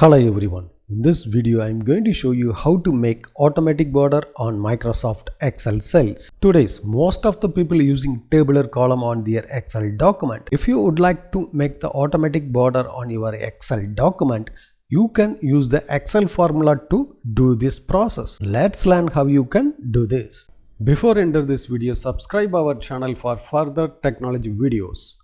Hello everyone. In this video I am going to show you how to make automatic border on Microsoft Excel cells. Today's most of the people using tabular column on their Excel document. If you would like to make the automatic border on your Excel document, you can use the Excel formula to do this process. Let's learn how you can do this. Before enter this video, subscribe our channel for further technology videos.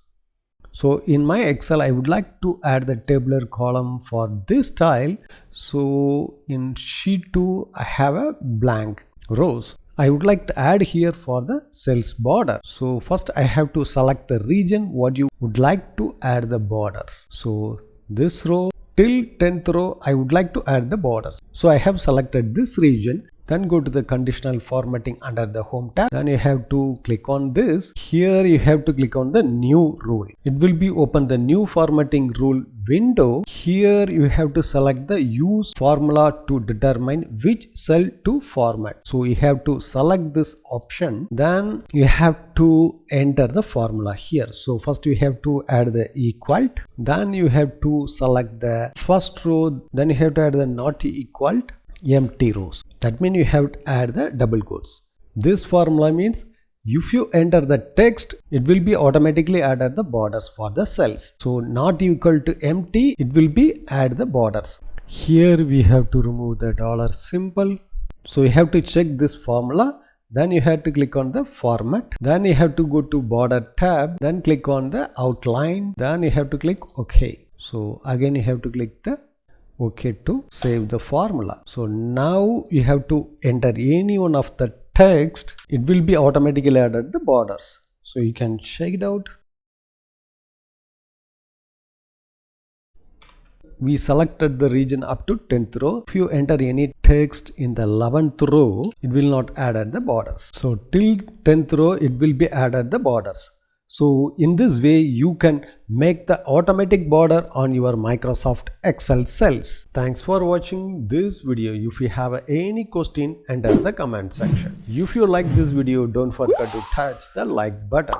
So in my Excel, I would like to add the tabular column for this style. So in sheet 2, I have a blank rows. I would like to add here for the cells border. So first I have to select the region what you would like to add the borders. So this row till 10th row, I would like to add the borders. So I have selected this region. Then go to the conditional formatting under the home tab. Then you have to click on this. Here you have to click on the new rule. It will be open the new formatting rule window. Here you have to select the use formula to determine which cell to format. So you have to select this option. Then you have to enter the formula here. So first you have to add the equal. Then you have to select the first row. Then you have to add the not equal empty rows. That means you have to add the double quotes. This formula means if you enter the text, it will be automatically added the borders for the cells. So not equal to empty, it will be add the borders. Here we have to remove the dollar symbol. So you have to check this formula. Then you have to click on the format. Then you have to go to border tab. Then click on the outline. Then you have to click OK. So again you have to click the OK to save the formula. So now you have to enter any one of the text. It will be automatically added the borders. So you can check it out. We selected the region up to 10th row. If you enter any text in the 11th row, it will not add the borders. So till 10th row, it will be added the borders. So in this way, you can make the automatic border on your Microsoft Excel cells. Thanks for watching this video. If you have any question, enter the comment section. If you like this video, don't forget to touch the like button.